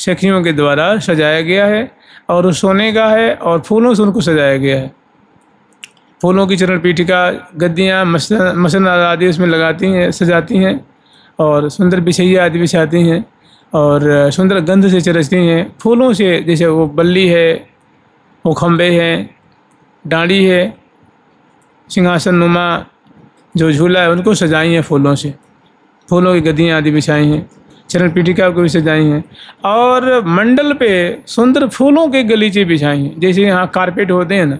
सखियों के द्वारा सजाया गया है और वो सोने का है और फूलों से उनको सजाया गया है। फूलों की चरण पीठिका, गद्दियाँ, मसन आदि उसमें लगाती हैं, सजाती हैं और सुंदर बिछैया आदि बिछाती हैं और सुंदर गंध से चरचती हैं फूलों से। जैसे वो बल्ली है, वो खम्बे हैं, डांडी है, सिंहासन नुमा जो झूला है उनको सजाई हैं फूलों से। फूलों की गद्दियाँ आदि बिछाई हैं, चरण पीठिका को भी सजाई हैं और मंडल पे सुंदर फूलों के गलीचे बिछाई हैं। जैसे यहाँ कारपेट होते हैं ना,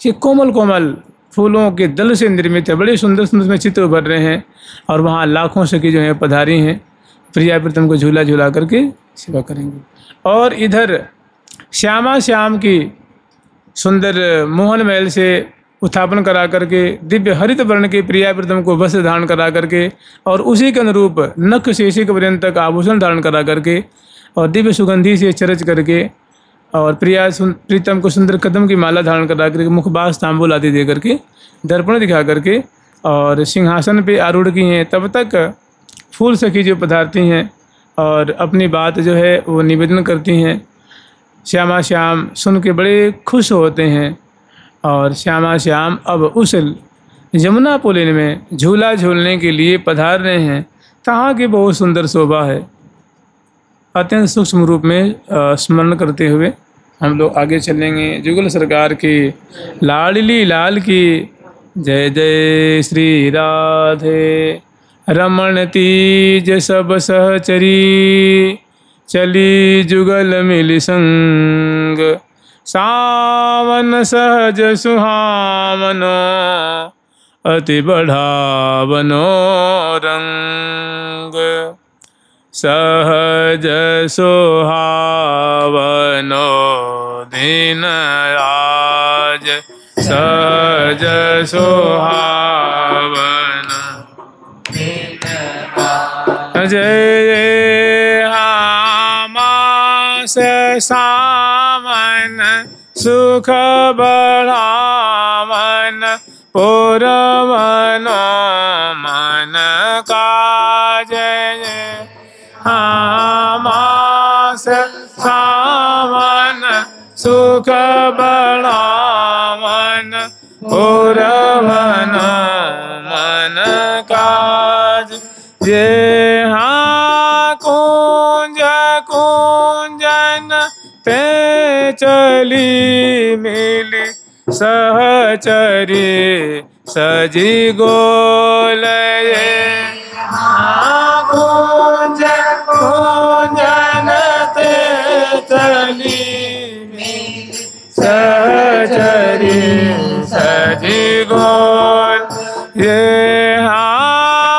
ये कोमल कोमल फूलों के दल से निर्मित है। बड़े सुंदर सुंदर में चित्र उभर रहे हैं और वहाँ लाखों सखी जो है पधारी हैं, प्रिया प्रीतम को झूला झूला करके सेवा करेंगे। और इधर श्यामा श्याम की सुंदर मोहन महल से उत्थापन करा करके दिव्य हरित वर्ण के प्रिया प्रीतम को वस्त्र धारण करा करके और उसी के अनुरूप नख शेषिक पर्यंत तक आभूषण धारण करा करके और दिव्य सुगंधी से चरच करके और प्रीतम को सुंदर कदम की माला धारण करा करके मुखबास तांबूल आदि दे करके दर्पण दिखा करके और सिंहासन पे आरूढ़ की हैं। तब तक फूल सखी जो पधारती हैं और अपनी बात जो है वो निवेदन करती हैं। श्यामा श्याम सुन के बड़े खुश होते हैं और श्यामा श्याम अब उस यमुना पुलिन में झूला झूलने के लिए पधार रहे हैं। तहाँ की बहुत सुंदर शोभा है। अत्यंत सूक्ष्म रूप में स्मरण करते हुए हम लोग आगे चलेंगे। जुगल सरकार की लाडली लाल की जय जय श्री राधे। रमण तीज सब सहचरी, चली जुगल मिल संग। सावन सहज सुहावनो, अति बढ़ावनो रंग। सहज सुहावनो दिन आज, सहज सुहावनो दिन आज। जय मास सावन सुख बढ़ावन, पुरवनो मन काज। मास सावन सुख बढ़ावन, पुरवनो मन काज। ये कुंज कुंजन ते चली मिली, सहचरी सजी गोल। कुंज कुंजन ते चली मिली, सहचरी सजी गोल। ये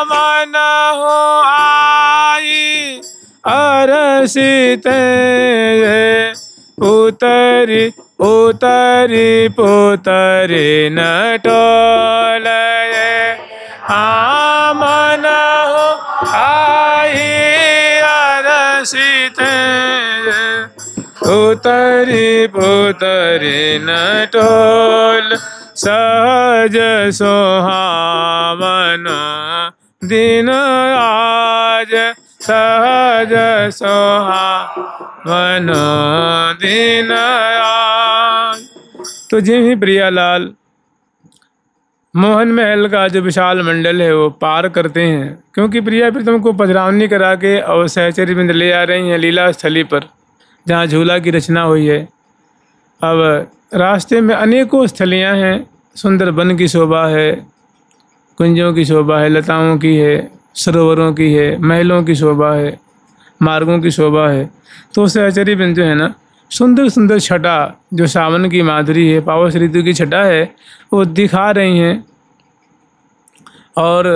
मन हो आई अरसिते, उतरी उतरी पुतरी नटोल। मन हो आई अरसिते, उतरी पुतरी नटोल। सहज सुहावनो दिन आज, सहज सुहावनो दिन आज। तो जिन ही प्रियालाल मोहन महल का जो विशाल मंडल है वो पार करते हैं, क्योंकि प्रिया प्रीतम को पधरावनी करा के और सहचरी में ले आ रही हैं लीला स्थली पर जहाँ झूला की रचना हुई है। अब रास्ते में अनेकों स्थलियाँ हैं, सुंदर वन की शोभा है, कुंजों की शोभा है, लताओं की है, सरोवरों की है, महलों की शोभा है, मार्गों की शोभा है। तो सहचरी बिंद जो है ना, सुंदर सुंदर छटा जो सावन की माधुरी है, पावस ऋतु की छटा है, वो दिखा रही हैं और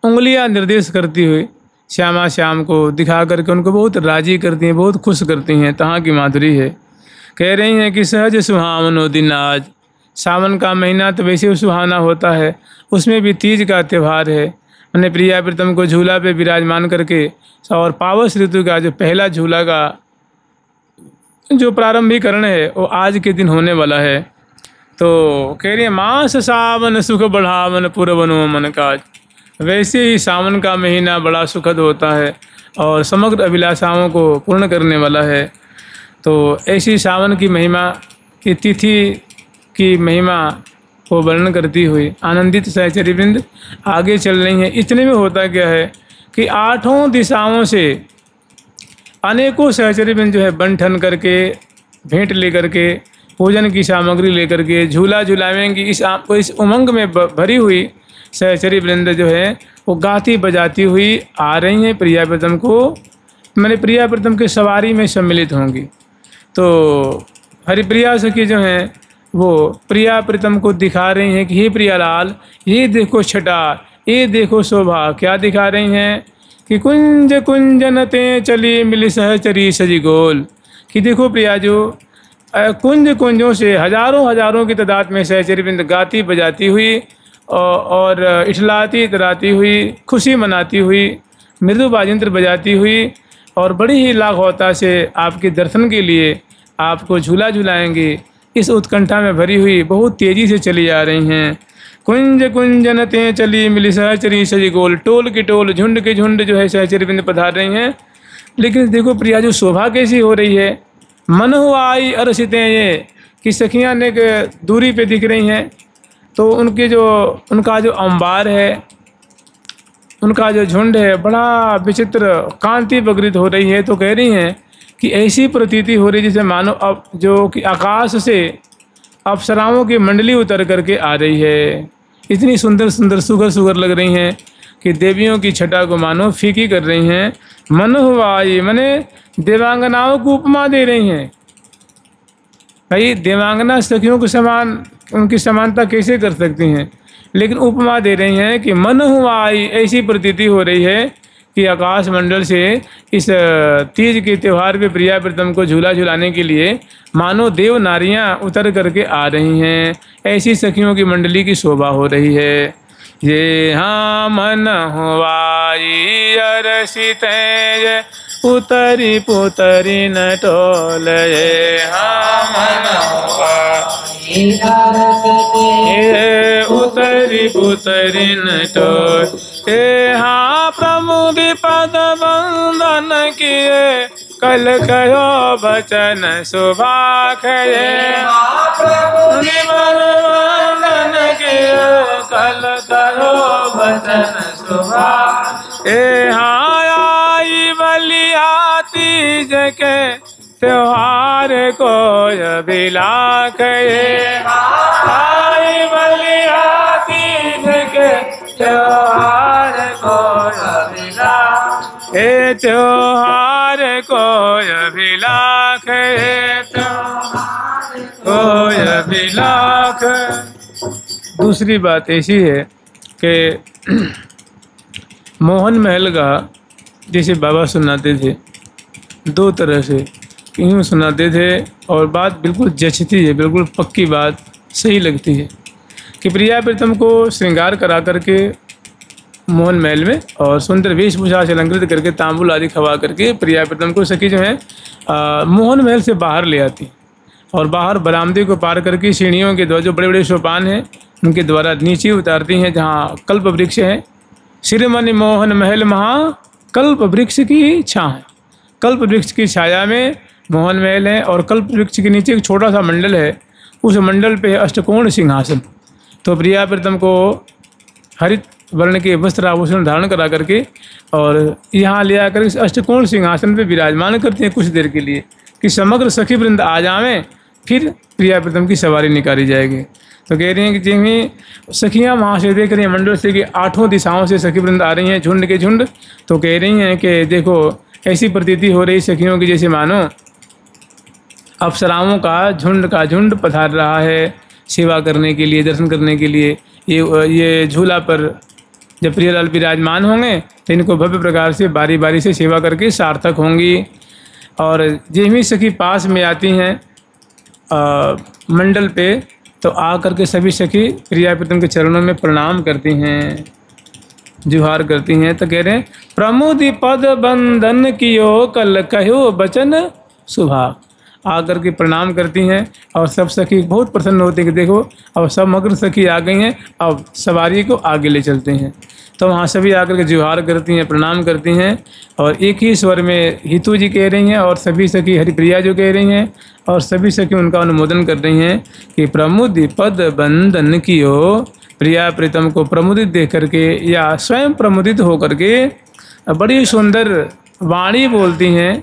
उंगलियां निर्देश करती हुई श्यामा श्याम को दिखा करके उनको बहुत राजी करती हैं, बहुत खुश करती हैं। तहाँ की माधुरी है। कह रही हैं कि सहज सुहावनो दिन आज। सावन का महीना तो वैसे सुहावना होता है, उसमें भी तीज का त्यौहार है। मैंने प्रिया प्रीतम को झूला पे विराजमान करके और पावस ऋतु का जो पहला झूला का जो प्रारंभिकरण है वो आज के दिन होने वाला है। तो कह रही है मास सावन सुख बढ़ावन, पुरवनो मन काज। वैसे ही सावन का महीना बड़ा सुखद होता है और समग्र अभिलाषाओं को पूर्ण करने वाला है। तो ऐसी सावन की महिमा की तिथि की महिमा को वर्णन करती हुई आनंदित सहचरी वृंद आगे चल रही हैं। इतने में होता क्या है कि आठों दिशाओं से अनेकों सहचरी वृंद जो है बंठन करके, भेंट लेकर के, पूजन की सामग्री लेकर के झूला झुलावेंगी। इस उमंग में भरी हुई सहचरी वृंद जो है वो गाती बजाती हुई आ रही हैं, प्रिया प्रीतम को, मैंने प्रिया प्रीतम की सवारी में सम्मिलित होंगी। तो हरिप्रिया सखी जो हैं वो प्रिया प्रीतम को दिखा रही हैं कि हे प्रियालाल, ये देखो छटा, ये देखो शोभा। क्या दिखा रही हैं कि कुंज कुंजनते चली मिली सहचरी सजी गोल, कि देखो प्रिया जो कुंज कुंजों से हजारों हजारों की तादाद में सहचरी वृंद गाती बजाती हुई और इठलाती इतराती हुई, खुशी मनाती हुई, मृदु बाजंत्र बजाती हुई और बड़ी ही लाघवता से आपके दर्शन के लिए आपको झूला झुलाएंगे, इस उत्कंठा में भरी हुई बहुत तेज़ी से चली जा रही हैं। कुंज कुंजनते चली मिली सहचरी सजी गोल, टोल के टोल, झुंड के झुंड जो है सहचरी वृंद पधार रही हैं। लेकिन देखो प्रिया जो शोभा कैसी हो रही है, मन हुआ आई अरसिते, ये कि सखियाँ ने दूरी पे दिख रही हैं। तो उनका जो अंबार है, उनका जो झुंड है बड़ा विचित्र कांति बगरित हो रही है। तो कह रही हैं कि ऐसी प्रतीति हो रही जैसे मानो अब जो कि आकाश से अप्सराओं की मंडली उतर करके आ रही है। इतनी सुंदर सुंदर सुगर सुगर लग रही हैं कि देवियों की छटा को मानो फीकी कर रही हैं। मन हुआ ये मने देवांगनाओं को उपमा दे रही हैं। भाई देवांगना सखियों के समान, उनकी समानता कैसे कर सकती हैं, लेकिन उपमा दे रही हैं कि मन हुआ आई, ऐसी प्रतीति हो रही है कि आकाश मंडल से इस तीज के त्यौहार पे प्रिया प्रीतम को झूला झुलाने के लिए मानो देव नारियां उतर करके आ रही हैं। ऐसी सखियों की मंडली की शोभा हो रही है। ये हाँ मन हुआई अरसित उतरी पुतरी न टोल, ये हाँ मन हुआई उतरी पुतरी न टोल, ये हाँ प्रमुदी पद बंदन किए कल कहो बचन सुभाख, ये प्रमुदी पद बंदन किए कल कहो बचन सुभाख, ये हाँ आई बलिया तीज के त्योहार को अभिलाख, ये आई बलिया तीज के त्योहार को अभिलाख, हे त्योहार को अभिलाख, हे त्योहार को अभिलाख। दूसरी बात ऐसी है कि मोहन महल का जैसे बाबा सुनाते थे दो तरह से, यूँ सुनाते थे और बात बिल्कुल जचती है, बिल्कुल पक्की बात सही लगती है कि प्रिया प्रीतम को श्रृंगार करा करके मोहन महल में और सुंदर वेशभूषा से अलंकृत करके तांबुल आदि खवा करके प्रिया प्रीतम को सखी जो है मोहन महल से बाहर ले आती और बाहर बरामदे को पार करके सीढ़ियों के द्वारा जो बड़े बड़े सोपान हैं उनके द्वारा नीचे उतारती हैं जहाँ कल्प वृक्ष है। श्रीमन मोहन महल महा कल्प वृक्ष की छाया है। कल्प वृक्ष की छाया में मोहन महल है और कल्प वृक्ष के नीचे एक छोटा सा मंडल है, उस मंडल पे है अष्टकोण सिंहासन। तो प्रिया प्रीतम को हरित वर्ण के वस्त्र आभूषण धारण करा करके और यहाँ ले आकर इस अष्टकोण सिंहासन पे विराजमान करते हैं कुछ देर के लिए कि समग्र सखी वृंद आ जावें, फिर प्रिया प्रीतम की सवारी निकाली जाएगी। तो कह रही हैं कि जिन्हें सखियाँ वहाँ से देख रही हैं मंडल से कि आठों दिशाओं से सखी वृंद आ रही हैं झुंड के झुंड। तो कह रही हैं कि देखो ऐसी प्रतीति हो रही सखियों की जैसे मानो अप्सराओं का झुंड पधार रहा है सेवा करने के लिए, दर्शन करने के लिए। ये झूला पर जब प्रियलाल विराजमान होंगे तो इनको भव्य प्रकार से बारी बारी से सेवा करके सार्थक होंगी। और जिन्हीं सखी पास में आती हैं मंडल पे तो आ करके सभी सखी प्रिया प्रीतम के चरणों में प्रणाम करती हैं, जुहार करती हैं। तो कह रहे हैं प्रमुदी पद बंदन कियो कल कहो बचन सुभा, आकर के प्रणाम करती हैं और सब सखी बहुत प्रसन्न होते हैं कि देखो अब सब मग्न सखी आ गई हैं, अब सवारी को आगे ले चलते हैं। तो वहाँ सभी आकर के जुहार करती हैं, प्रणाम करती हैं और एक ही स्वर में हितू जी कह रही हैं और सभी सखी हरिप्रिया जो कह रही हैं और सभी सखी उनका अनुमोदन कर रही हैं कि प्रमुदित पद बंदन कियो, प्रिया प्रीतम को प्रमुदित देख करके या स्वयं प्रमुदित हो करके बड़ी सुंदर वाणी बोलती हैं।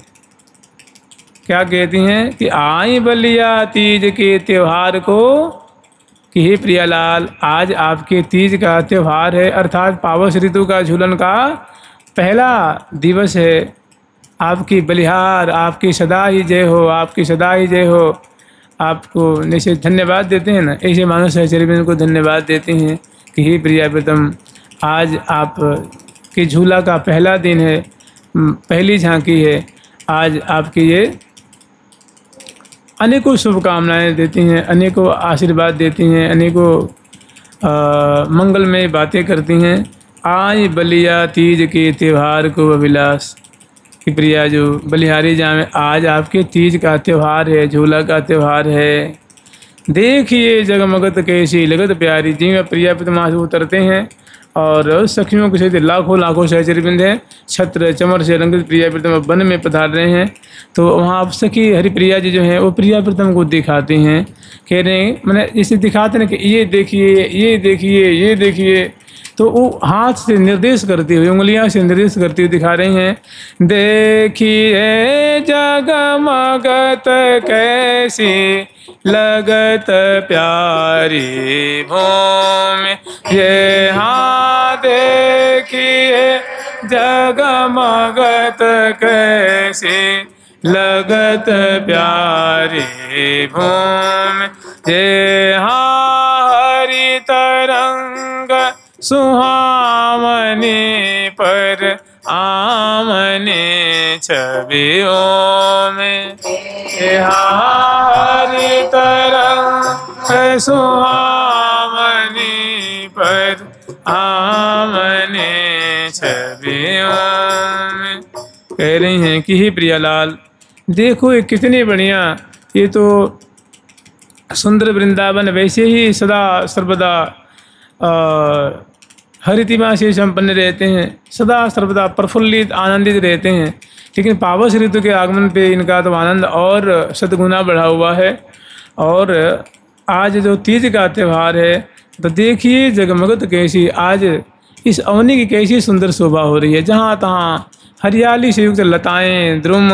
क्या कहती हैं कि आई बलिया तीज के त्योहार को, कि हे प्रियालाल आज आपके तीज का त्यौहार है, अर्थात पावस ऋतु का झूलन का पहला दिवस है। आपकी बलिहार, आपकी सदा ही जय हो, आपकी सदा ही जय हो। आपको जैसे धन्यवाद देते हैं ना, ऐसे मानस सहचरी को धन्यवाद देते हैं कि हे प्रिया प्रीतम आज आप के झूला का पहला दिन है, पहली झांकी है। आज आपकी ये अनेकों शुभकामनाएं देती हैं, अनेकों आशीर्वाद देती हैं, अनेकों मंगलमय बातें करती हैं। आई बलिया तीज के त्यौहार को अभिलाष, कि प्रिया जो बलिहारी जामे आज आपके तीज का त्यौहार है, झूला का त्यौहार है। देखिए जगमगत कैसी लगत प्यारी, जी में प्रिया प्रीतम से उतरते हैं और सखियों के सहित लाखों लाखों सहचरवृंद हैं, छत्र चमर से रंगित प्रिया प्रीतम वन में पधार रहे हैं। तो वहाँ आप सखी हरिप्रिया जी जो हैं वो प्रिया प्रीतम को दिखाती हैं, कह रहे हैं मैंने इसे दिखाते हैं कि ये देखिए, ये देखिए, ये देखिए। तो वो हाथ से निर्देश करती हुई, उंगलियां से निर्देश करती हुई दिखा रही हैं। देखिए जगमगत कैसी लगत प्यारी भूमि, ये हाँ देखिए जगमगत कैसी लगत प्यारी भूमि, ये हाँ हरि तरंग सुहावनी पर आमने छवियों में, हरि तरंग सुहावनी पर आमने छवियों में। कह रही हैं कि हे प्रियालाल देखो ये कितनी बढ़िया, ये तो सुंदर वृंदावन वैसे ही सदा सर्वदा हरितिमा से संपन्न रहते हैं, सदा सर्वदा प्रफुल्लित आनंदित रहते हैं। लेकिन पावस ऋतु के आगमन पे इनका तो आनंद और शतगुना बढ़ा हुआ है। और आज जो तीज का त्यौहार है तो देखिए जगमगत कैसी, आज इस अवनी की कैसी सुंदर शोभा हो रही है। जहाँ तहाँ हरियाली से युक्त लताएँ, द्रुम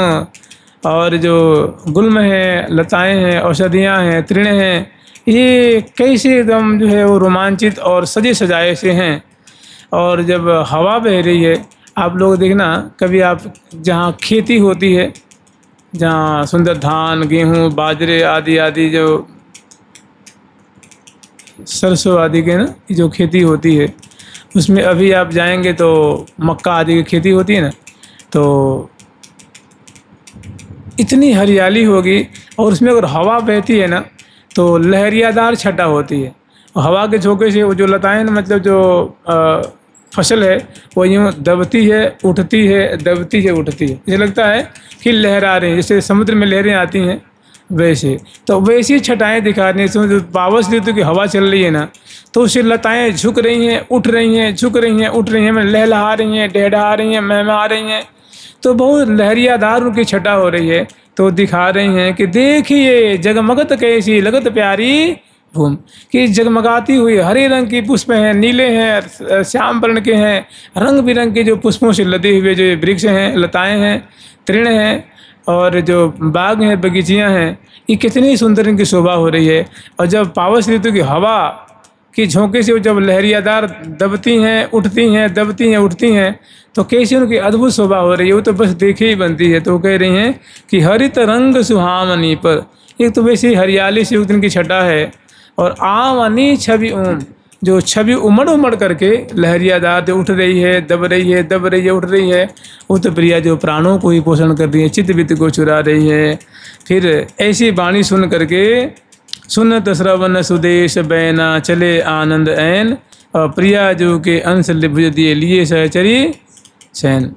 और जो गुल्म हैं, लताएँ हैं, औषधियाँ हैं, तृण हैं, ये कैसे एकदम जो है वो रोमांचित और सजे सजाए से हैं। और जब हवा बह रही है, आप लोग देखना कभी आप जहाँ खेती होती है, जहाँ सुंदर धान, गेहूँ, बाजरे आदि आदि जो सरसों आदि के ना जो खेती होती है, उसमें अभी आप जाएंगे तो मक्का आदि की खेती होती है ना, तो इतनी हरियाली होगी और उसमें अगर हवा बहती है ना तो लहरियादार छटा होती है। और हवा के झोंके से वो जो लताएं मतलब जो फसल है वो यूँ दबती है, उठती है, दबती है, उठती है। मुझे लगता है कि लहरा रही है, जैसे समुद्र में लहरें आती हैं वैसे। तो वैसी छटाएँ दिखा रही हैं। जो पावस ऋतु की हवा चल रही है ना तो उससे लताएँ झुक रही हैं, उठ रही हैं, झुक रही हैं, उठ रही हैं, मतलब लहलहा रही हैं, डहडहा रही हैं, महमा रही हैं। तो बहुत लहरियादार उनकी छटा हो रही है। तो दिखा रही हैं कि देखिए जगमगत कैसी लगत प्यारी भूमि, कि जगमगाती हुई हरे रंग की पुष्प हैं, नीले हैं, श्याम वर्ण के हैं, रंग बिरंग के जो पुष्पों से लदे हुए जो वृक्ष हैं, लताएं हैं, तृण हैं और जो बाग हैं, बगीचियां हैं, ये कितनी सुंदर इनकी शोभा हो रही है। और जब पावस ऋतु की हवा की झोंके से जब लहरियादार दबती हैं, उठती हैं, दबती हैं, उठती हैं, तो कैसी उनकी अद्भुत शोभा हो रही है, वो तो बस देखे ही बनती है। तो वो कह रही हैं कि हरित रंग सुहावनी पर, एक तो वैसे हरियाली से युक्त इनकी छटा है और आमनी छवि ओम, जो छवि उमड़ उमड़ करके लहरियादार उठ रही है, दब रही है, दब रही है, उठ रही है, वो तो प्रिया जो प्राणों को ही पोषण कर रही है, चित्त वित्त को चुरा रही है। फिर ऐसी वाणी सुन करके सुनत श्रवण सुदेश बैना चले आनंद ऐन, और प्रिया जो के अंश भुज दिए लिए सहचरी सैन।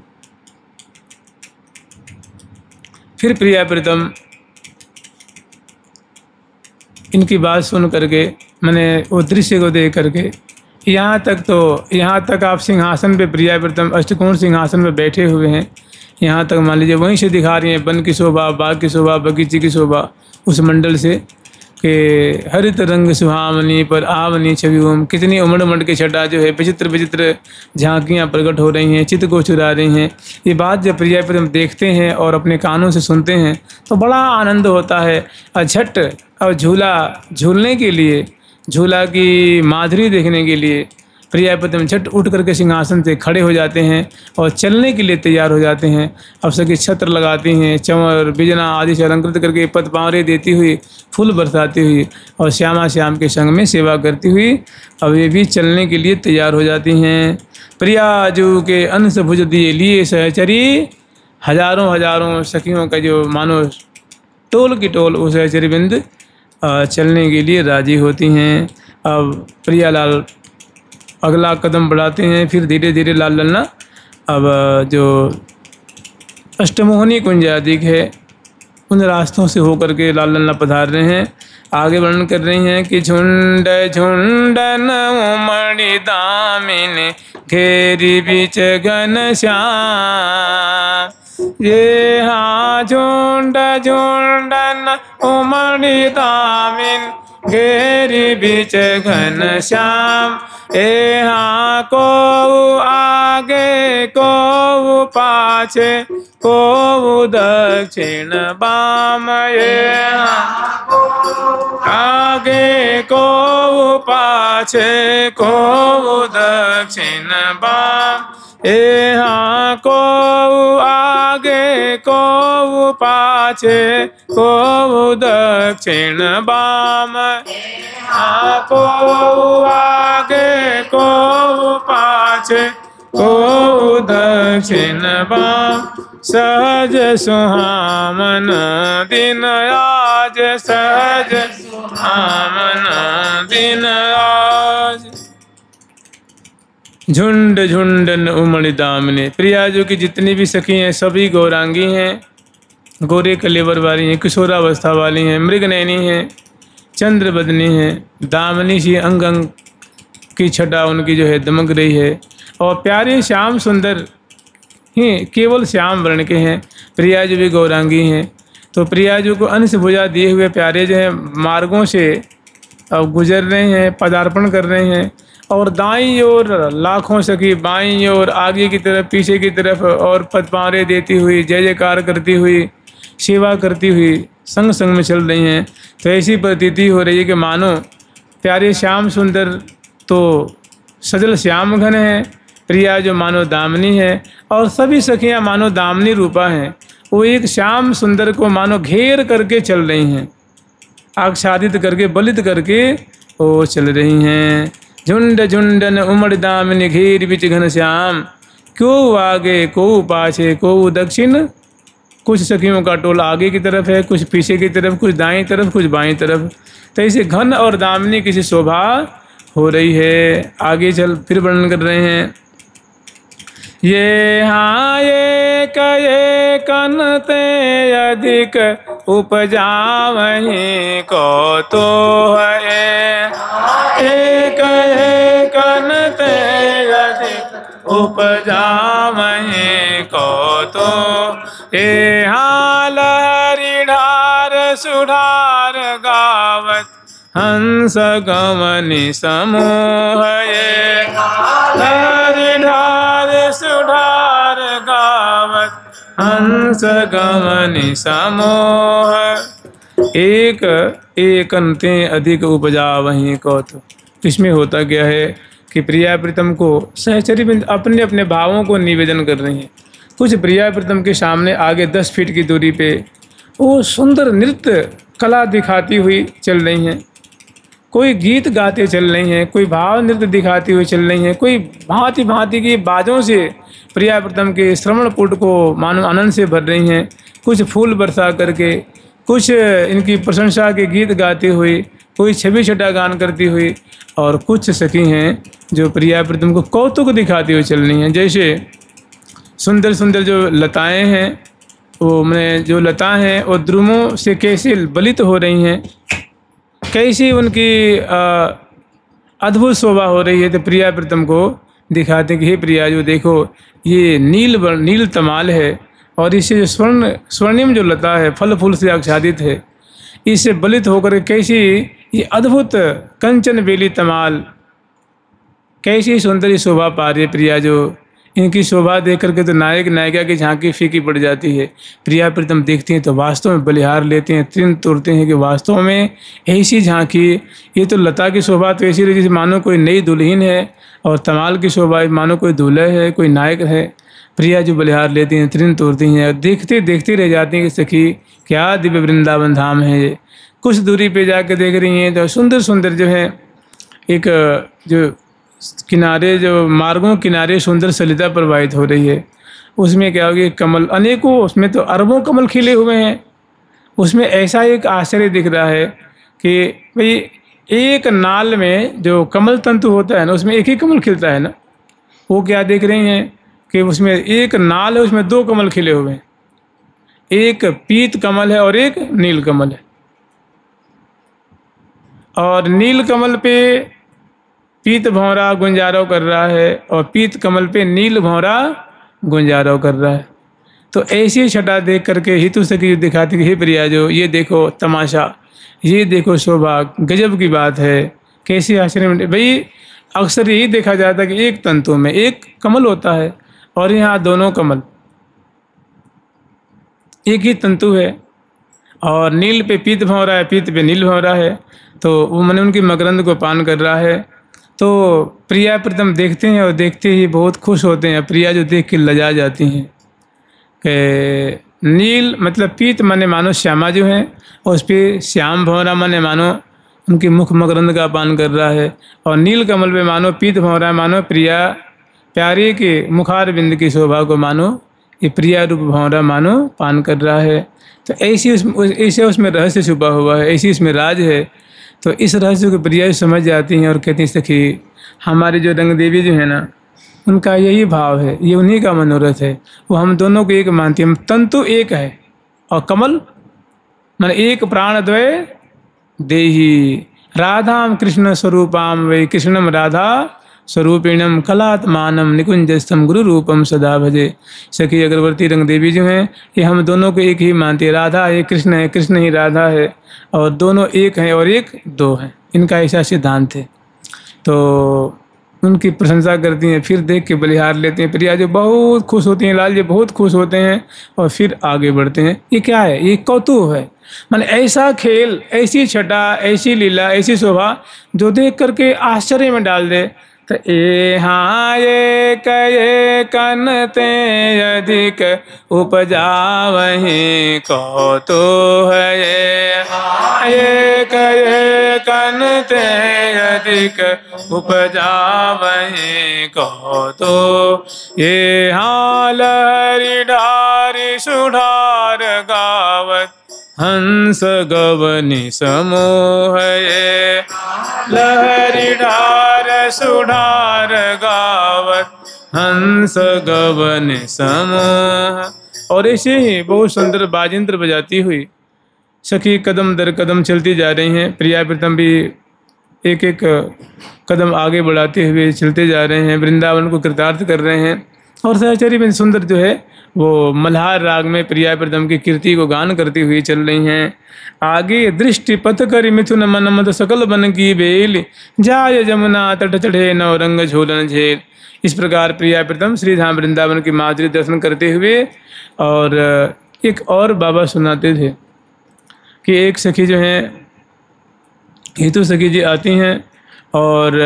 फिर प्रिया प्रीतम इनकी बात सुन करके, मैंने वो दृश्य को देख करके यहाँ तक आप सिंहासन पे प्रिया प्रीतम अष्टकोण सिंहासन पे बैठे हुए हैं। यहाँ तक मान लीजिए वहीं से दिखा रही हैं वन की शोभा, बाग की शोभा, बगीचे की शोभा उस मंडल से कि हरित रंग सुहावनी पर आवनी छवि ओम। कितनी उमड़ उमड़ के छटा जो है विचित्र विचित्र झांकियाँ प्रकट हो रही हैं, चित्त को चुरा रही हैं। ये बात जब प्रिया प्रीतम देखते हैं और अपने कानों से सुनते हैं तो बड़ा आनंद होता है। झट और झूला झूलने के लिए, झूला की माधुरी देखने के लिए प्रिया प्रीतम झट उठ करके सिंहासन से खड़े हो जाते हैं और चलने के लिए तैयार हो जाते हैं। अब सभी छत्र लगाती हैं, चंवर बिजना आदि से अलंकृत करके पद पावरे देती हुई, फूल बरसाती हुई और श्यामा श्याम के संग में सेवा करती हुई अब ये भी चलने के लिए तैयार हो जाती हैं। प्रिया जू के अंश भुज दिए लिए सहचरी, हजारों हजारों सखियों का जो मानो टोल की टोल उस सहचरी बिंद चलने के लिए राजी होती हैं। अब प्रियालाल अगला कदम बढ़ाते हैं, फिर धीरे धीरे लाल ललना अब जो अष्टमोहनी कुंज आदि है उन रास्तों से होकर के लाल ललना पधार रहे हैं। आगे वर्णन कर रही हैं कि झुंड झुंडन उमड़ी दामिन घेरी बीच घन श्याम, ये हाँ झुंड झुंडन उमड़ी दामिन घेरी बीच घन श्याम, ए हाँ को आगे को पाछे को दक्षिण बाम, ये हाँ आगे को पाछे को दक्षिण बाम, ए हाँ को आगे को पाछे को दक्षिण बाम, हाँ को आगे को पाछे को दक्षिण बाम, सहज सुहामन दिन आज, सहज सुहामन दिन आज। झुंड झुंडन उमड़ दामने, प्रिया जो की जितनी भी सखी हैं सभी गौरांगी हैं, गोरे कलेवर वाली हैं, किशोरावस्था वाली हैं, मृगनयनी हैं, चंद्र बदनी हैं, दामनी सी अंग अंग की छटा उनकी जो है दमक रही है और प्यारे श्याम सुंदर ही केवल श्याम वर्ण के हैं। प्रिया जो भी गौरांगी हैं तो प्रिया जो को अंश भुजा दिए हुए प्यारे जो हैं मार्गों से अब गुजर रहे हैं, पदार्पण कर रहे हैं और दाईं ओर लाखों सखी, बाईं ओर आगे की तरफ, पीछे की तरफ और पदपारे देती हुई, जय जयकार करती हुई, सेवा करती हुई संग संग में चल रही हैं। तो ऐसी प्रतीति हो रही है कि मानो प्यारे श्याम सुंदर तो सजल श्याम घन है, प्रिया जो मानो दामनी है और सभी सखियां मानो दामनी रूपा हैं। वो एक श्याम सुंदर को मानो घेर करके चल रही हैं, आच्छादित करके बलित करके वो चल रही हैं। झुंड झुंडन उमड़ दामनी घेर बिच घन श्याम, क्यों आगे को पाछे को दक्षिण, कुछ सखियों का टोल आगे की तरफ है, कुछ पीछे की तरफ, कुछ दाईं तरफ, कुछ बाईं तरफ। तो ऐसे घन और दामनी किसी शोभा हो रही है। आगे चल फिर वर्णन कर रहे हैं, ये हाँ ये कनते अधिक उपजा वहीं को तो है, एक कनते अधिक उपजा वहीं को तो, ए हाँ लहरी ढार सुधार गावत हंस गमनी समूह, ये लहरी ढार सुधार गावत हंस गमनी समूह, एक एकनते अधिक उपजा वहीं को तो। इसमें होता क्या है कि प्रिया प्रीतम को सहचरी बिंद अपने अपने भावों को निवेदन कर रही हैं। कुछ प्रिया प्रीतम के सामने आगे 10 फीट की दूरी पे वो सुंदर नृत्य कला दिखाती हुई चल रही हैं, कोई गीत गाते चल रही हैं, कोई भाव नृत्य दिखाती हुई चल रही हैं, कोई भांति भांति की बाजों से प्रिया प्रीतम के श्रवण पुट को मानो आनंद से भर रही हैं। कुछ फूल बरसा करके, कुछ इनकी प्रशंसा के गीत गाते हुए, कोई छवि छटा गान करती हुई और कुछ सखी हैं जो प्रिया प्रीतम को कौतुक दिखाती हुई चल रही हैं। जैसे सुंदर सुंदर जो लताएं हैं, वो मैंने जो लता हैं वो द्रुमों से कैसे बलित हो रही हैं, कैसी उनकी अद्भुत शोभा हो रही है तो प्रिया प्रीतम को दिखाते कि हे प्रिया जो देखो ये नील तमाल है और इससे जो स्वर्णिम जो लता है फल फूल से आच्छादित है, इससे बलित होकर कैसी ये अद्भुत कंचन बेली तमाल कैसी सुंदर शोभा पा रही है प्रिया। जो इनकी शोभा देख करके तो नायक नायिका की झांकी फीकी पड़ जाती है। प्रिया प्रीतम देखती हैं तो वास्तव में बलिहार लेते हैं, तृण तोड़ते हैं कि वास्तव में ऐसी झांकी, ये तो लता की शोभा तो ऐसी रही जैसे मानो कोई नई दुल्हन है और तमाल की शोभा मानो कोई दूल्हा है, कोई नायक है। प्रिया जो बलिहार लेती हैं, तृण तोड़ती हैं और देखते देखते रह जाती हैं कि सखी क्या दिव्य वृंदावन धाम है ये। कुछ दूरी पे जाके देख रही हैं तो सुंदर सुंदर जो है एक जो किनारे जो मार्गों किनारे सुंदर सलिता प्रवाहित हो रही है। उसमें क्या होगी कमल अनेकों, उसमें तो अरबों कमल खिले हुए हैं। उसमें ऐसा एक आश्चर्य दिख रहा है कि भाई एक नाल में जो कमल तंतु होता है ना उसमें एक ही कमल खिलता है ना। वो क्या देख रही हैं कि उसमें एक नाल है उसमें दो कमल खिले हुए हैं, एक पीत कमल है और एक नील कमल है। और नील कमल पे पीत भंवरा गुंजारव कर रहा है और पीत कमल पे नील भंवरा गुंजारव कर रहा है। तो ऐसी छटा देख करके हितु सखी दिखाती कि हे प्रिया जो ये देखो तमाशा, ये देखो शोभा, गजब की बात है। कैसी आश्चर्य में भाई अक्सर यही देखा जाता है कि एक तंतु में एक कमल होता है और यहाँ दोनों कमल, एक ही तंतु है और नील पे पीत भंवरा है, पीत पे नील भंवरा है। तो वो मैंने उनकी मकरंद को पान कर रहा है। तो प्रिया प्रीतम देखते हैं और देखते ही बहुत खुश होते हैं। प्रिया जो देख के लजा जाती हैं कि नील मतलब पीत माने मानो श्यामा जो है और उस पर श्याम भंवरा माने मानो उनकी मुख मकरंद का पान कर रहा है और नील कमल पे मानो पीत भंवरा मानो प्रिया प्यारे के मुखार बिंद की शोभा को मानो ये प्रिया रूप भंवरा मानो पान कर रहा है। तो ऐसे उसमें रहस्य छुपा हुआ है, ऐसी इसमें राज है। तो इस रहस्य को प्रिया समझ जाती हैं और कहती हैं सखी हमारी जो रंग देवी जो है ना उनका यही भाव है, ये उन्हीं का मनोरथ है। वो हम दोनों को एक मानती है, तंतु एक है और कमल मन एक प्राण द्वय देही राधाम कृष्ण स्वरूपाम वे कृष्णम राधा स्वरूपिणम कलात्मानम निकुंजस्थम गुरु रूपम सदा भजे। सखी अग्रवर्ती रंग देवी जो हैं ये हम दोनों को एक ही मानती है। राधा है कृष्ण है, कृष्ण ही राधा है और दोनों एक हैं और एक दो हैं, इनका ऐसा सिद्धांत है। तो उनकी प्रशंसा करती हैं, फिर देख के बलिहार लेते हैं। प्रिया जो बहुत खुश होती हैं, लाल जी बहुत खुश होते हैं और फिर आगे बढ़ते हैं। ये क्या है? ये कौतूहल है, माने ऐसा खेल, ऐसी छटा, ऐसी लीला, ऐसी शोभा जो देख करके आश्चर्य में डाल दे। तो ए हाँ ये कहे कन ते अधिक उपजा वहीं कौतूहल है। ये कहे कन ते अधिक उपजा वहीं कौतूहल। ये हाँ लहरी ढारी सुधार गावत हंस गवनी समूह। ये लहरी ढार सुधार गावत हंस गवन समूह। और ऐसे ही बहुत सुंदर बाजिंत्र बजाती हुई सखी कदम दर कदम चलती जा रही हैं। प्रिया प्रीतम भी एक एक कदम आगे बढ़ाते हुए चलते जा रहे हैं, वृंदावन को कृतार्थ कर रहे हैं। और सहचरी में सुंदर जो है वो मल्हार राग में प्रिया प्रीतम की कीर्ति को गान करती हुई चल रही हैं। आगे दृष्टि पथ कर मिथुन मन मद सकल बन की बेल जाय जमुना तट चढ़े नवरंग झूलन झेल। इस प्रकार प्रिया प्रीतम श्री धाम वृंदावन की माधुरी दर्शन करते हुए और एक और बाबा सुनाते थे कि एक सखी जो हैं हेतु सखी जी आती हैं और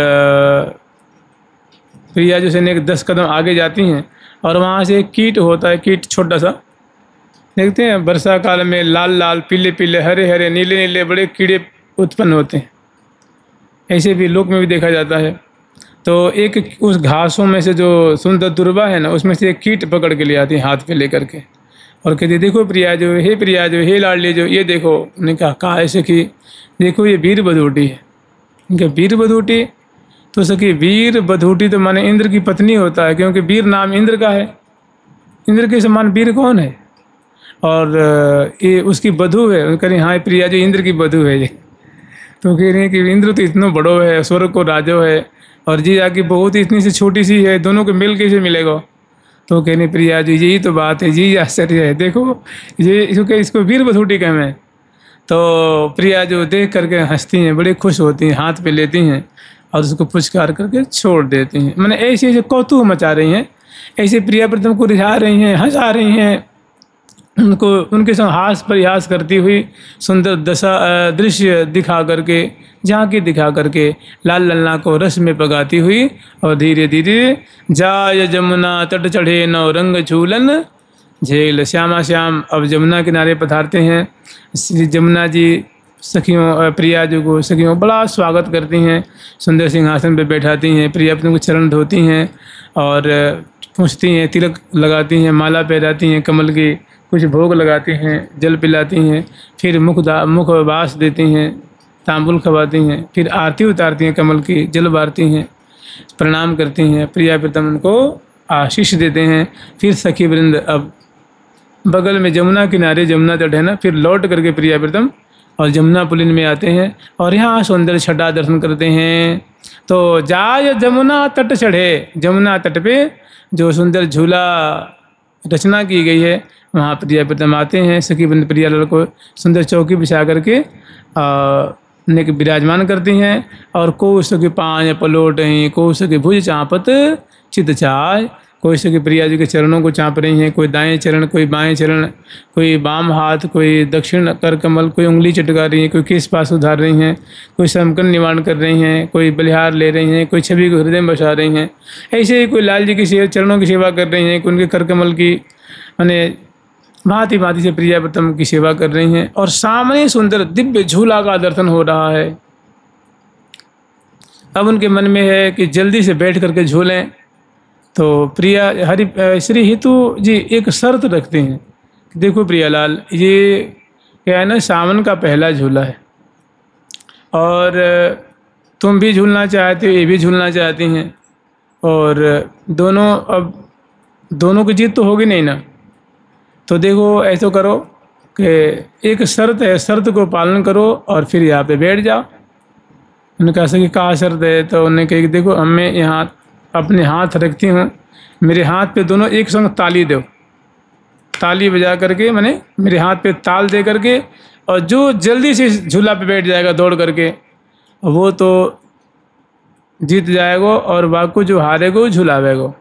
प्रिया जो से 10 कदम आगे जाती हैं और वहाँ से एक कीट होता है, कीट छोटा सा देखते हैं वर्षा काल में लाल लाल पीले पीले हरे हरे नीले नीले बड़े कीड़े उत्पन्न होते हैं। ऐसे भी लोक में भी देखा जाता है। तो एक उस घासों में से जो सुंदर दुर्वा है ना उसमें से एक कीट पकड़ के ले आती है हाथ पे लेकर के और कहती देखो प्रिया जो, हे प्रिया जो, हे लाडली जो, ये देखो। उन्होंने कहा ऐसे कि देखो ये वीर बधूटी है। उनके वीर बधूटी तो सखी वीर बधूटी तो माने इंद्र की पत्नी होता है, क्योंकि वीर नाम इंद्र का है। इंद्र के समान वीर कौन है? और ये उसकी बधू है। कह रही हाँ प्रिया जो इंद्र की बधू है ये। तो कह रहे हैं कि इंद्र तो इतना बड़ो है, स्वर्ग को राजो है, और जी आकी बहुत इतनी सी छोटी सी है, दोनों को मिल कैसे मिलेगा। तो कहने प्रिया जी यही तो बात है जी, आश्चर्य है, देखो ये इसको वीर बसुटी कहें मैं। तो प्रिया जो देख करके हंसती हैं, बड़े खुश होती हैं, हाथ पे लेती हैं और उसको पुचकार करके छोड़ देती हैं। मैंने ऐसे ऐसे कौतूहल मचा रही हैं, ऐसे प्रिया प्रथम को रिझा रही हैं, हंसा रही हैं, उनको उनके संग हास परिहास करती हुई सुंदर दृश्य दिखा करके, झांकी दिखा करके लाल ललना को रस में पगाती हुई और धीरे धीरे जाय जमुना तट चढ़े नौ रंग झूलन झेल श्यामा श्याम। अब जमुना किनारे पधारते हैं। श्री जमुना जी सखियों प्रिया जी को सखियों बड़ा स्वागत करती हैं, सुंदर सिंहासन पर बैठाती हैं, प्रिया अपने को चरण धोती हैं और पूछती हैं, तिलक लगाती हैं, माला पहनाती हैं कमल की, कुछ भोग लगाती हैं, जल पिलाती हैं, फिर मुखवास देती हैं, तांबुल खवाती हैं, फिर आरती उतारती हैं कमल की, जल बारती हैं, प्रणाम करती हैं। प्रिया प्रीतम उनको आशीष देते हैं। फिर सखी वृंद अब बगल में जमुना किनारे जमुना तट है ना, फिर लौट करके प्रिया प्रीतम और जमुना पुलिन में आते हैं और यहाँ सौंदर्य छटा दर्शन करते हैं। तो जाय जमुना तट चढ़े, जमुना तट पे जो सुंदर झूला रचना की गई है वहाँ प्रिया प्रीतम आते हैं। सखी वृंद प्रिया लाल को सुंदर चौकी बिछा करके नेक विराजमान करती हैं और कोस के पाँव पलोट हैं, कोस के भुज चाँपत चित चाय। कोई सखी प्रिया जी के चरणों को चाँप रही हैं, कोई दाएं चरण, कोई बाएं चरण, कोई बाम हाथ, कोई दक्षिण कर कमल, कोई उंगली चटका रही हैं, कोई केस पास उधार रही हैं, कोई समकन निवारण कर रही हैं, कोई बलिहार ले रही हैं, कोई छवि को हृदय में बसा रही हैं। ऐसे ही कोई लाल जी की चरणों की सेवा कर रही हैं, कोई उनके कर कमल की माने भांति भांति से प्रिया प्रीतम की सेवा कर रही हैं और सामने सुंदर दिव्य झूला का दर्शन हो रहा है। अब उनके मन में है कि जल्दी से बैठ करके झूलें। तो प्रिया श्री हितु जी एक शर्त रखते हैं, देखो प्रियालाल ये क्या है ना, सावन का पहला झूला है और तुम भी झूलना चाहते हो, ये भी झूलना चाहती हैं और दोनों की जीत तो होगी नहीं ना। तो देखो ऐसा करो कि एक शर्त है, शर्त को पालन करो और फिर यहाँ पे बैठ जाओ। उन्होंने कहा कि कहाँ शर्त है? तो उन्होंने कहा कि देखो मैं यहाँ अपने हाथ रखती हूँ, मेरे हाथ पे दोनों एक संग ताली दो, ताली बजा करके मैंने मेरे हाथ पे ताल दे करके, और जो जल्दी से झूला पे बैठ जाएगा दौड़ करके वो तो जीत जाएगा और बाकी जो हारेगा वो झुलावेगा।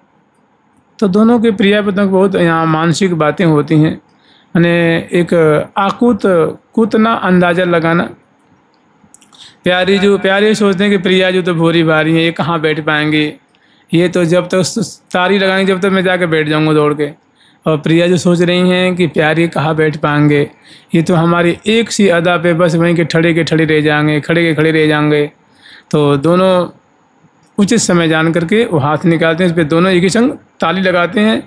तो दोनों के प्रिया प्रीतम बहुत यहाँ मानसिक बातें होती हैं, मैंने एक कूतना अंदाज़ा लगाना। प्यारे सोचते हैं कि प्रिया जो तो भोरी भारी है, ये कहाँ बैठ पाएंगे, ये तो जब तक तारी लगाएंगे जब तक मैं जाकर बैठ जाऊंगा दौड़ के। और प्रिया जो सोच रही हैं कि प्यारे कहाँ बैठ पाएंगे, ये तो हमारी एक सी अदा पे बस वहीं के खड़े रह जाएंगे, खड़े के खड़े रह जाएंगे। तो दोनों उचित समय जान करके वो हाथ निकालते हैं, इस पर दोनों एक ही संग ताली लगाते हैं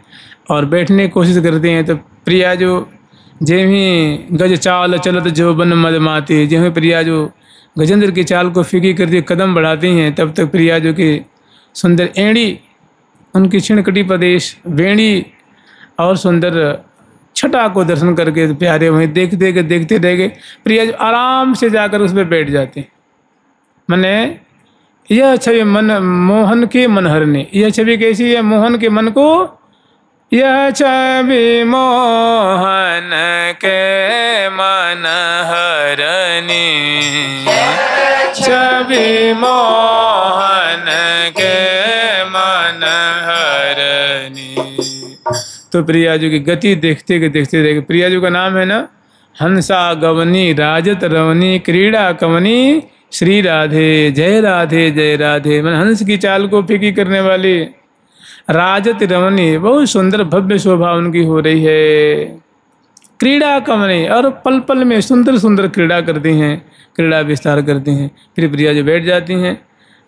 और बैठने की कोशिश करते हैं। तो प्रिया जो जेही गज चाल चलत जो बन मदमाती, जेही प्रिया जो गजेंद्र की चाल को फीकी करती कदम बढ़ाती हैं, तब तक प्रिया जो कि सुंदर एड़ी उनकी छिणकटी प्रदेश वेणी और सुंदर छटा को दर्शन करके प्यारे वहीं देखते रह गए। प्रिया जो आराम से जाकर उस पर बैठ जाते। मैंने यह छवि मन मोहन के मन हरने, यह छवि कैसी है मोहन के मन को, यह छवि मोहन के मन हरने, छवि मोहन के मन हरने। तो प्रिया जी की गति देखते रह गए। प्रिया जी का नाम है ना हंसा गवनी राजत रवनी क्रीड़ा कवनी श्री राधे जय राधे जय राधे। मन हंस की चाल को फीकी करने वाली राजत रवनी, बहुत सुंदर भव्य शोभा उनकी हो रही है। क्रीड़ा कमनी, और पल पल में सुंदर सुंदर क्रीड़ा करती हैं, क्रीड़ा विस्तार करती हैं। फिर प्रिया जो बैठ जाती हैं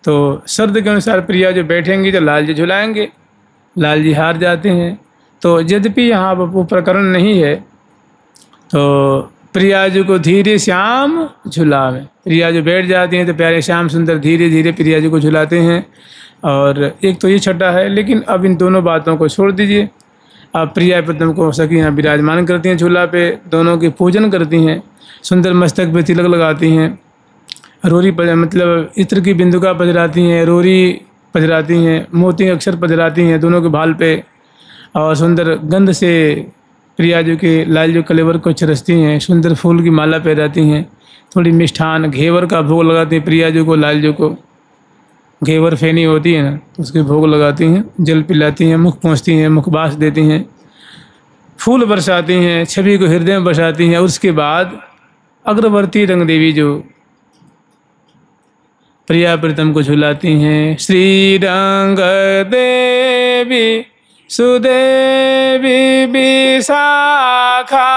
तो शर्त के अनुसार प्रिया जो बैठेंगी तो लाल जी झुलाएंगे, लाल जी हार जाते हैं। तो यद्यपि यहाँ वो प्रकरण नहीं है, तो प्रिया जी को धीरे श्याम झुलावे, प्रिया जो बैठ जाती हैं तो प्यारे श्याम सुंदर धीरे धीरे प्रिया जी को झुलाते हैं। और एक तो ये छठा है, लेकिन अब इन दोनों बातों को छोड़ दीजिए। अब प्रिया प्रीतम को सखी यहाँ विराजमान करती हैं झूला पे, दोनों की पूजन करती हैं, सुंदर मस्तक पे तिलक लगाती हैं रोरी मतलब इत्र की बिंदुका पजराती हैं, रोरी पजराती हैं, मोती अक्षर पजराती हैं दोनों के भाल पे, और सुंदर गंध से प्रिया जी के लाल जो कलेवर को चरसती हैं, सुंदर फूल की माला पहनाती हैं, थोड़ी मिष्ठान घेवर का भोग लगाती हैं प्रिया जी को, लाल जी को घेवर फेनी होती है ना, तो उसके भोग लगाती हैं, जल पिलाती हैं, मुख पहुँचती हैं, मुखबास देती हैं, फूल बरसाती हैं, छवि को हृदय में बसाती हैं। और उसके बाद अग्रवर्ती रंग देवी जो प्रिया प्रीतम को झुलाती हैं। श्री रंग देवी सुदेवी विशाखा,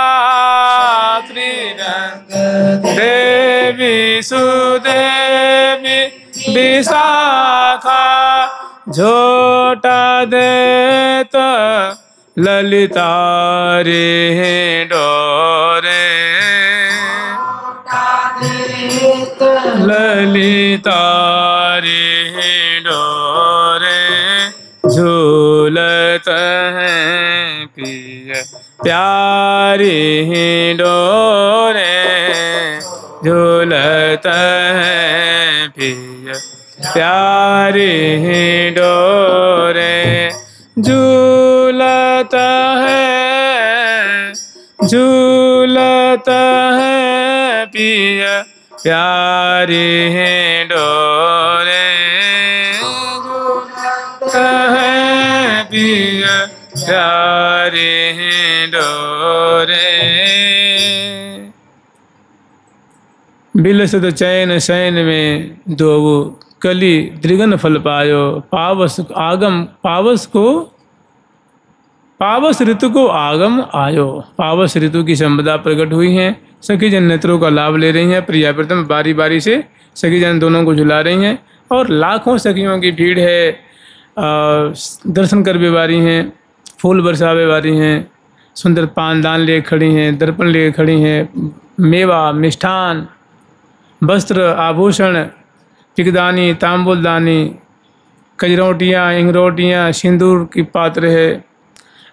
श्री रंग देवी सुदेवी विशाखा, झोटा देत ललिता रे डोरे, ललिता रे डोरे, झूलत हैं प्रिय प्यारी डोरे, झूलत हैं प्रिय प्यारी डोरे, झूलत है, झूलत है प्रिय प्यारी डोरे, झूलत है प्रिय प्यारी डोरे। बिलसत चैन शयन में दो कली द्रिगन फल पायो, पावस आगम पावस को, पावस ऋतु को आगम आयो। पावस ऋतु की संपदा प्रकट हुई हैं, सखी जन नेत्रों का लाभ ले रही हैं। प्रिया प्रीतम बारी बारी से सखी जन दोनों को झुला रही हैं, और लाखों सखियों की भीड़ है, दर्शन कर बेवारी हैं, फूल बरसावे वारी हैं, सुंदर पानदान ले खड़ी हैं, दर्पण ले खड़ी हैं, मेवा मिष्ठान वस्त्र आभूषण पिकदानी तांबुलदानी कजरोटियाँ इंगरोटियाँ सिंदूर की पात्र है,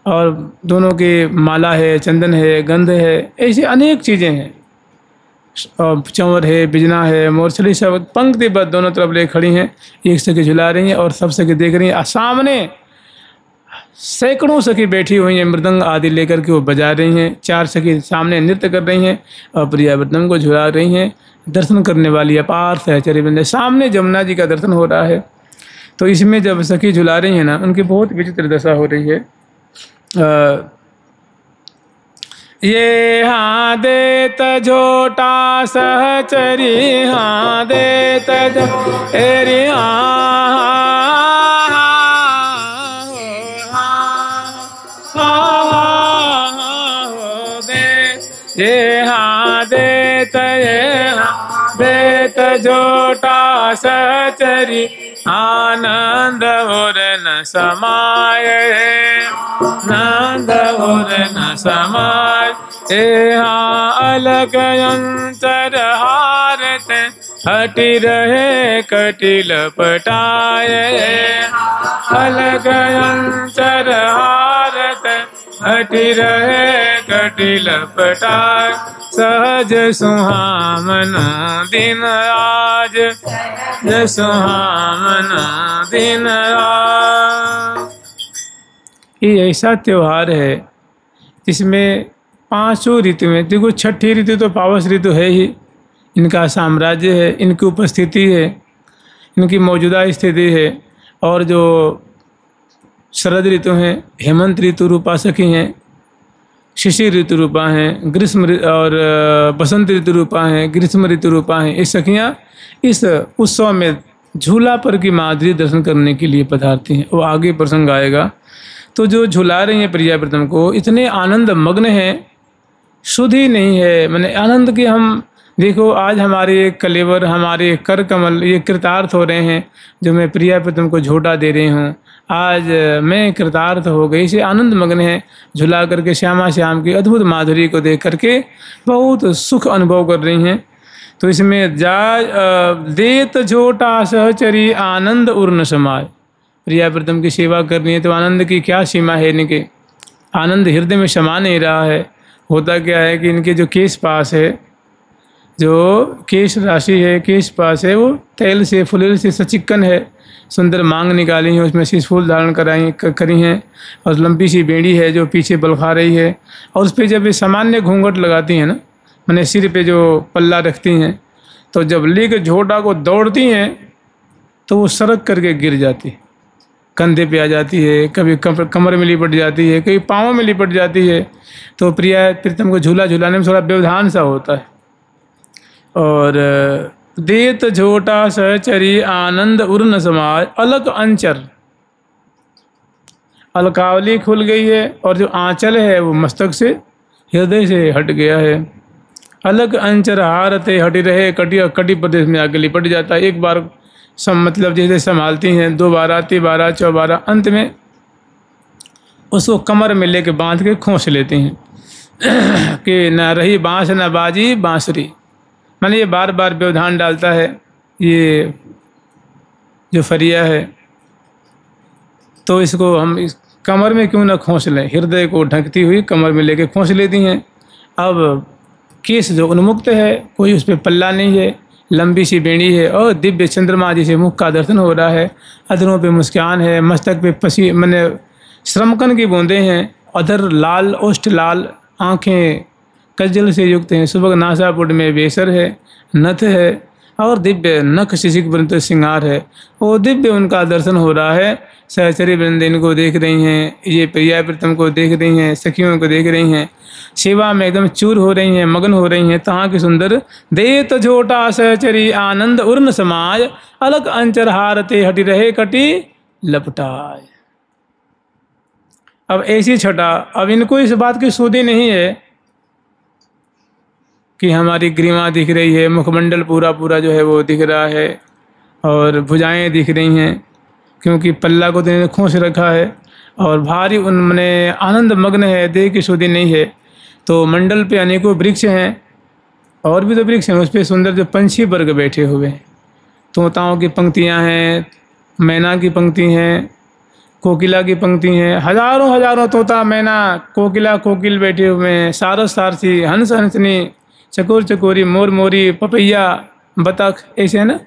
और दोनों के माला है, चंदन है, गंध है, ऐसी अनेक चीज़ें हैं, और चंवर है, बिजना है, मोरछली, सब पंक्तिबद्ध दोनों तरफ ले खड़ी हैं, एक सखी झुला रही हैं और सब सखी देख रही हैं। सामने सैकड़ों सखी बैठी हुई हैं, मृदंग आदि लेकर के वो बजा रही हैं। 4 सखी सामने नृत्य कर रही हैं और प्रिया प्रीतम को झुला रही हैं। दर्शन करने वाली अपार सहचर्य बंदे, सामने जमुना जी का दर्शन हो रहा है। तो इसमें जब सखी झुला रही हैं ना, उनकी बहुत विचित्र दशा हो रही है। ये हाँ देत झोटा सहचरी, हाँ देत झोरी, ये हाँ देत, ये हाँ देत झोटा सहचरी, आनंद और न समाय, नंद और न समाय, हाँ अलग अंतर हारत हटि रहे कटिल पटाए, अलग अंतर हारत हटि रहे कटिल पटाए, सहज सुहामना दिन आज, सुहामना दिन आज। ये ऐसा त्यौहार है जिसमें 5 ऋतु में, देखो छठी ऋतु तो पावस ऋतु है ही, इनका साम्राज्य है, इनकी उपस्थिति है, इनकी मौजूदा स्थिति है। और जो शरद ऋतु हैं, हेमंत ऋतु रूपा सखी हैं, शिशिर ऋतु रूपा हैं, ग्रीष्म और बसंत ऋतु रूपा हैं, ग्रीष्म ऋतु रूपा हैं। ये सखियाँ इस उत्सव में झूला पर की माधुरी दर्शन करने के लिए पधारती हैं। वो आगे प्रसंग आएगा। तो जो झुला रही हैं प्रिया प्रीतम को, इतने आनंद मग्न हैं, सुध ही नहीं है। मैंने आनंद के हम देखो, आज हमारे कलेवर, हमारे कर कमल ये कृतार्थ हो रहे हैं, जो मैं प्रिया प्रीतम को झोटा दे रही हूँ। आज मैं कृतार्थ हो गई, इसे आनंद मग्न है, झुला करके श्यामा श्याम की अद्भुत माधुरी को देख करके बहुत सुख अनुभव कर रही हैं। तो इसमें देत झोटा सहचरी आनंद उर्न समाय, प्रिया प्रीतम की सेवा करनी है तो आनंद की क्या सीमा है। इनके आनंद हृदय में समा नहीं रहा है। होता क्या है कि इनके जो केश पास है जो केश राशि है, केश पास है, वो तेल से फुलेल से सचिक्कन है। सुंदर मांग निकाली है, उसमें शीश फूल धारण करी हैं, और लंबी सी बेड़ी है जो पीछे बलखा रही है। और उस पर जब ये सामान्य घूंघट लगाती हैं ना, मैंने सिर पे जो पल्ला रखती हैं, तो जब लेकर झोटा को दौड़ती हैं तो वो सरक करके गिर जाती है, कंधे पे आ जाती है, कभी कमर में लिपट जाती है, कभी पाँव में लिपट जाती है। तो प्रिया प्रीतम को झूला झूलाने में थोड़ा व्यवधान सा होता है। और देत झोटा सहचरी आनंद उर्न समाज अलग अंचर, अलकावली खुल गई है और जो आंचल है वो मस्तक से हृदय से हट गया है। अलग अंचर हारते हटी रहे, कटी प्रदेश में आगे लिपट जाता है। एक बार मतलब जैसे संभालती हैं, 2 बार 3 बार 4 बार, अंत में उसको कमर में लेके बांध के खोस लेती हैं कि न रही बांस न बाजी बांसुरी। मैंने ये बार बार व्यवधान डालता है ये जो फरिया है, तो इसको हम इस कमर में क्यों ना खोस लें, हृदय को ढकती हुई कमर में लेके खोस लेती हैं। अब केस जो उन्मुक्त है, कोई उस पर पल्ला नहीं है, लंबी सी बेड़ी है और दिव्य चंद्रमा जैसे मुख का दर्शन हो रहा है। अधरों पे मुस्कान है, मस्तक पे मैंने श्रमकन की बूंदें हैं, अधर लाल, ओष्ठ लाल, आँखें कज्जल से युक्त हैं, सुबह नासापुट में बेसर है, नथ है और दिव्य नख शिशिक वृंत श्रृंगार है। वो दिव्य उनका दर्शन हो रहा है। सहचरी वृंद इनको देख रही हैं, ये प्रिया प्रीतम को देख रही हैं, सखियों को देख रही हैं, सेवा में एकदम चूर हो रही हैं, मगन हो रही हैं। तहाँ की सुंदर देत झोटा सहचरी आनंद उर्न समाज अलग अंचर हारते हटी रहे कटी लपटाए। अब ऐसी छटा, अब इनको इस बात की सुधि नहीं है कि हमारी ग्रीवा दिख रही है, मुखमंडल पूरा पूरा जो है वो दिख रहा है और भुजाएं दिख रही हैं, क्योंकि पल्ला को तो खोस रखा है और भारी उनमें आनंद मग्न है, देह की सुधि नहीं है। तो मंडल पे अनेकों वृक्ष हैं और भी तो वृक्ष हैं, उस पर सुंदर जो पंछी वर्ग बैठे हुए हैं, तोताओं की पंक्तियां हैं, मैना की पंक्ति हैं, कोकिला की पंक्ति हैं, हजारों हजारों तोता मैना कोकिला कोकिल बैठे हुए हैं, सारस सारसी हंस हंसनी चकोर चकोरी मोर मोरी पपैया बतख, ऐसे है ना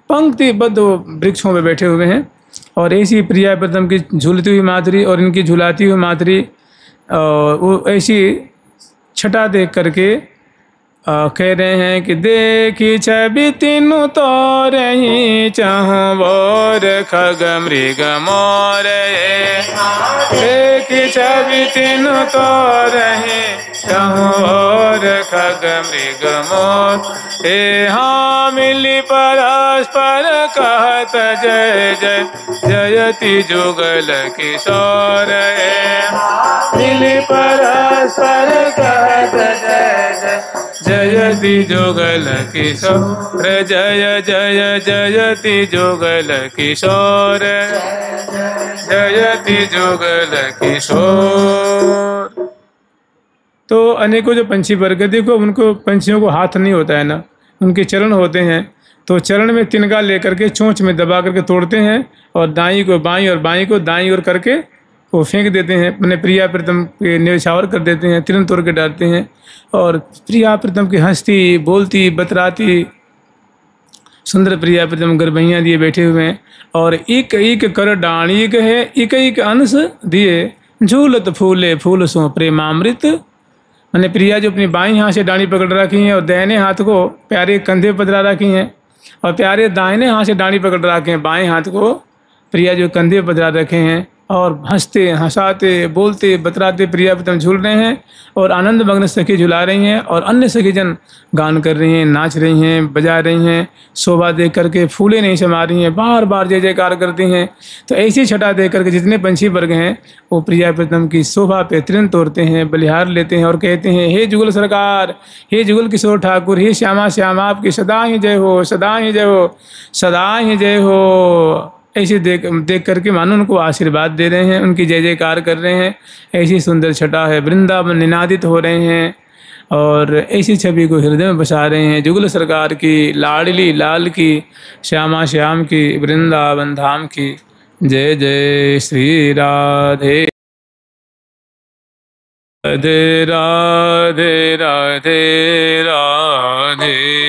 पंक्तिबद्ध वृक्षों पे बैठे हुए हैं। और ऐसी प्रिया प्रीतम की झूलती हुई माधुरी और इनकी झुलाती हुई माधुरी, वो ऐसी छटा देख करके कह रहे हैं कि देखी छवि तीनों तो रही चाहूँ बोर खग मृग मोर, देखी छवि तीनों तो रही चाहूँ बोर खग मृग मोर। हे हाँ मिली परस्पर कहत जय जय जयति जुगल किशोर, मिली परस्पर कहत जय जय जयति जुगल किशोर, जय जय जयति जुगल किशोर, जयति जुगल किशोर। तो अनेकों जो पंछी वर्ग, देखो उनको पंछियों को हाथ नहीं होता है ना, उनके चरण होते हैं। तो चरण में तिनका लेकर के चोंच में दबा करके तोड़ते हैं और दाई को बाई और बाई को दाई ओर करके वो फेंक देते हैं, अपने प्रिया प्रीतम के न्यौछावर कर देते हैं, तिरन तोड़ के डालते हैं। और प्रिया प्रीतम की हंसती बोलती बतराती सुंदर प्रिया प्रीतम गरबैयाँ दिए बैठे हुए हैं। और एक एक कर डाणी कहे एक एक अंश दिए, झूलत फूले फूल सो प्रेमामृत। मैंने प्रिया जो अपनी बाईं हाथ से डाणी पकड़ रखी हैं और दाहिने हाथ को प्यारे कंधे पकड़ा रखी हैं, और प्यारे दाहिने हाथ से डाणी पकड़ रखे हैं, बाएं हाथ को प्रिया जो कंधे पकड़ा रखे हैं, और हंसते हंसाते बोलते बतराते प्रिया प्रीतम झूल रहे हैं और आनंद मग्न सखी झुला रही हैं और अन्य सखी जन गान कर रही हैं, नाच रही हैं, बजा रही हैं, शोभा देख करके फूले नहीं समा रही हैं, बार बार जय जयकार करती हैं। तो ऐसी छटा देख करके जितने पंछी वर्ग हैं वो प्रिया प्रीतम की शोभा पे तिरन तोड़ते हैं, बलिहार लेते हैं और कहते हैं, हे जुगल सरकार, हे जुगल किशोर ठाकुर, हे श्यामा श्यामा आपकी सदा ही जय हो, सदा ही जय हो, सदा ही जय हो। ऐसे देख करके मानो उनको आशीर्वाद दे रहे हैं, उनकी जय जयकार कर रहे हैं। ऐसी सुंदर छटा है, वृंदावन निनादित हो रहे हैं और ऐसी छवि को हृदय में बसा रहे हैं। जुगल सरकार की, लाडली लाल की, श्यामा श्याम की, वृंदावन धाम की जय जय श्री राधे राधे राधे राधे राधे।